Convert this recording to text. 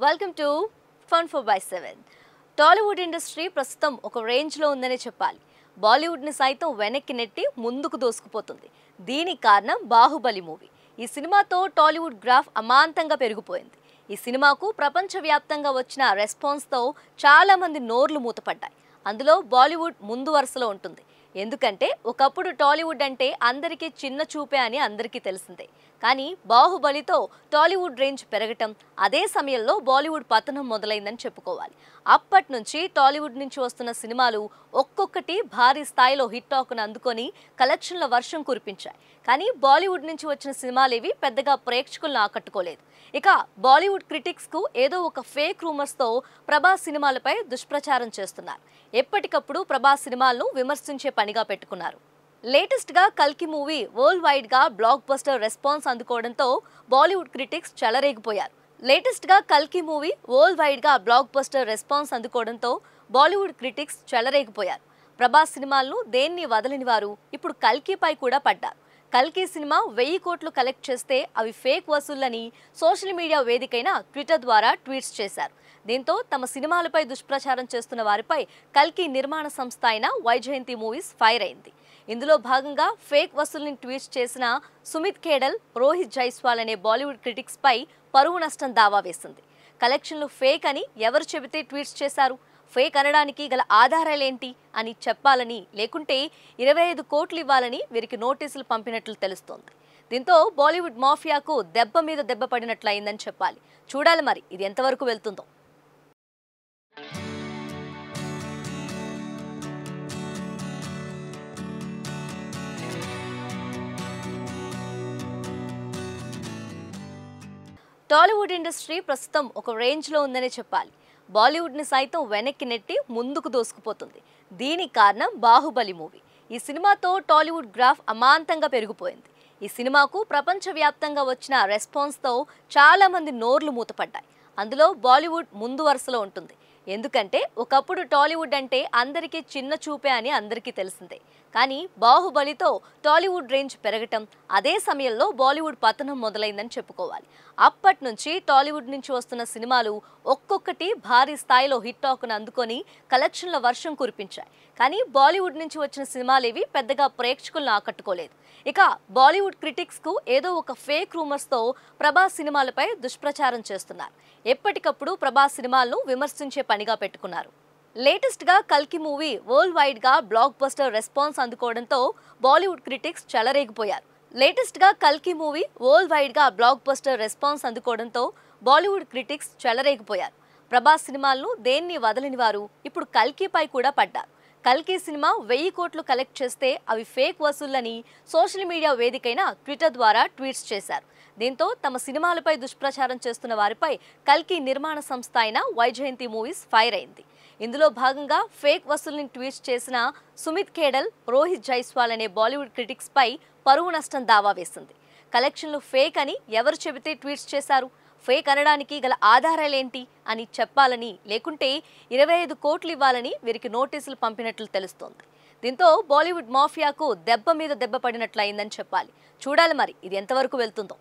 Welcome to fun 4/7. Tollywood industry ప్రస్తుతం ఒక రేంజ్లో ఉందనే చెప్పాలి. బాలీవుడ్ని సైతం వెనక్కి నెట్టి ముందుకు దూసుకుపోతుంది. దీనికి కారణం బాహుబలి మూవీ. ఈ సినిమాతో టాలీవుడ్ గ్రాఫ్ అమాంతంగా పెరిగిపోయింది. ఈ సినిమాకు ప్రపంచవ్యాప్తంగా వచ్చిన రెస్పాన్స్తో చాలామంది నోర్లు మూతపడ్డాయి. అందులో బాలీవుడ్ ముందు వరుసలో ఉంటుంది. ఎందుకంటే ఒకప్పుడు టాలీవుడ్ అంటే అందరికీ చిన్న చూపే అని అందరికీ తెలిసిందే. కానీ బాహుబలితో టాలీవుడ్ రేంజ్ పెరగటం, అదే సమయంలో బాలీవుడ్ పతనం మొదలైందని చెప్పుకోవాలి. అప్పటి నుంచి టాలీవుడ్ నుంచి వస్తున్న సినిమాలు ఒక్కొక్కటి భారీ స్థాయిలో హిట్ టాక్ను అందుకొని కలెక్షన్ల వర్షం కురిపించాయి. కానీ బాలీవుడ్ నుంచి వచ్చిన సినిమాలేవి పెద్దగా ప్రేక్షకులను ఆకట్టుకోలేదు. ఇక బాలీవుడ్ క్రిటిక్స్కు ఏదో ఒక ఫేక్ రూమర్స్తో ప్రభాస్ సినిమాలపై దుష్ప్రచారం చేస్తున్నారు. ఎప్పటికప్పుడు ప్రభాస్ సినిమాలను విమర్శించే పనిగా పెట్టుకున్నారు. లేటెస్ట్గా కల్కి మూవీ వరల్డ్ వైడ్గా బ్లాక్ బస్టర్ రెస్పాన్స్ అందుకోవడంతో బాలీవుడ్ క్రిటిక్స్ చెలరేగిపోయారు. లేటెస్ట్గా కల్కి మూవీ వరల్డ్ వైడ్గా బ్లాక్ బస్టర్ రెస్పాన్స్ అందుకోవడంతో బాలీవుడ్ క్రిటిక్స్ చెలరేగిపోయారు. ప్రభాస్ సినిమాలను దేన్ని వదలని వారు ఇప్పుడు కల్కిపై కూడా పడ్డారు. కల్కి సినిమా 1000 కోట్లు కలెక్ట్ చేస్తే అవి ఫేక్ వసూళ్లని సోషల్ మీడియా వేదికైన ట్విట్టర్ ద్వారా ట్వీట్స్ చేశారు. దీంతో తమ సినిమాలపై దుష్ప్రచారం చేస్తున్న వారిపై కల్కి నిర్మాణ సంస్థ అయిన వైజయంతి మూవీస్ ఫైర్ అయింది. ఇందులో భాగంగా ఫేక్ వసూళ్లను ట్వీట్స్ చేసిన సుమిత్ ఖేడల్, రోహిత్ జైస్వాల్ అనే బాలీవుడ్ క్రిటిక్స్ పై పరువు నష్టం దావా వేసింది. కలెక్షన్లు ఫేక్ అని ఎవరు చెబితే ట్వీట్స్ చేశారు, ఫేక్ అనడానికి గల ఆధారాలేంటి అని చెప్పాలని, లేకుంటే 25 కోట్లు ఇవ్వాలని వీరికి నోటీసులు పంపినట్లు తెలుస్తోంది. దీంతో బాలీవుడ్ మాఫియాకు దెబ్బ మీద దెబ్బ పడినట్లయిందని చెప్పాలి. చూడాలి మరి ఇది ఎంతవరకు వెళ్తుందో. టాలీవుడ్ ఇండస్ట్రీ ప్రస్తుతం ఒక రేంజ్లో ఉందనే చెప్పాలి. బాలీవుడ్ని సైతం వెనక్కి నెట్టి ముందుకు దూసుకుపోతుంది. దీనికి కారణం బాహుబలి మూవీ. ఈ సినిమాతో టాలీవుడ్ గ్రాఫ్ అమాంతంగా పెరిగిపోయింది. ఈ సినిమాకు ప్రపంచవ్యాప్తంగా వచ్చిన రెస్పాన్స్తో చాలామంది నోర్లు మూతపడ్డాయి. అందులో బాలీవుడ్ ముందు వరుసలో ఉంటుంది. ఎందుకంటే ఒకప్పుడు టాలీవుడ్ అంటే అందరికీ చిన్న చూపే అని అందరికీ తెలిసిందే. కానీ బాహుబలితో టాలీవుడ్ రేంజ్ పెరగటం, అదే సమయంలో బాలీవుడ్ పతనం మొదలైందని చెప్పుకోవాలి. అప్పటి నుంచి టాలీవుడ్ నుంచి వస్తున్న సినిమాలు ఒక్కొక్కటి భారీ స్థాయిలో హిట్ టాక్ను అందుకొని కలెక్షన్ల వర్షం కురిపించాయి. కానీ బాలీవుడ్ నుంచి వచ్చిన సినిమాలేవి పెద్దగా ప్రేక్షకులను ఆకట్టుకోలేదు. ఇక బాలీవుడ్ క్రిటిక్స్కు ఏదో ఒక ఫేక్ రూమర్స్తో ప్రభాస్ సినిమాలపై దుష్ప్రచారం చేస్తున్నారు. ఎప్పటికప్పుడు ప్రభాస్ సినిమాలను విమర్శించే పనిగా పెట్టుకున్నారు. లేటెస్ట్గా కల్కి మూవీ వరల్డ్ వైడ్గా బ్లాక్ బస్టర్ రెస్పాన్స్ అందుకోవడంతో బాలీవుడ్ క్రిటిక్స్ చెలరేగిపోయారు. లేటెస్ట్గా కల్కి మూవీ వరల్డ్ వైడ్గా బ్లాక్ బస్టర్ రెస్పాన్స్ అందుకోవడంతో బాలీవుడ్ క్రిటిక్స్ చెలరేగిపోయారు. ప్రభాస్ సినిమాలను దేన్ని వదలని వారు ఇప్పుడు కల్కిపై కూడా పడ్డారు. కల్కి సినిమా 1000 కోట్లు కలెక్ట్ చేస్తే అవి ఫేక్ వసూళ్లని సోషల్ మీడియా వేదికైన ట్విట్టర్ ద్వారా ట్వీట్స్ చేశారు. దీంతో తమ సినిమాలపై దుష్ప్రచారం చేస్తున్న వారిపై కల్కి నిర్మాణ సంస్థ అయిన వైజయంతి మూవీస్ ఫైర్ అయింది. ఇందులో భాగంగా ఫేక్ వసూళ్లను ట్వీట్స్ చేసిన సుమిత్ ఖేడల్, రోహిత్ జైస్వాల్ అనే బాలీవుడ్ క్రిటిక్స్ పై పరువు నష్టం దావా వేసింది. కలెక్షన్లు ఫేక్ అని ఎవరు చెబితే ట్వీట్స్ చేశారు, ఫేక్ అనడానికి గల ఆధారాలేంటి అని చెప్పాలని, లేకుంటే 25 కోట్లు ఇవ్వాలని వీరికి నోటీసులు పంపినట్లు తెలుస్తోంది. దీంతో బాలీవుడ్ మాఫియాకు దెబ్బ మీద దెబ్బ పడినట్లయిందని చెప్పాలి. చూడాలి మరి ఇది ఎంతవరకు వెళ్తుందో.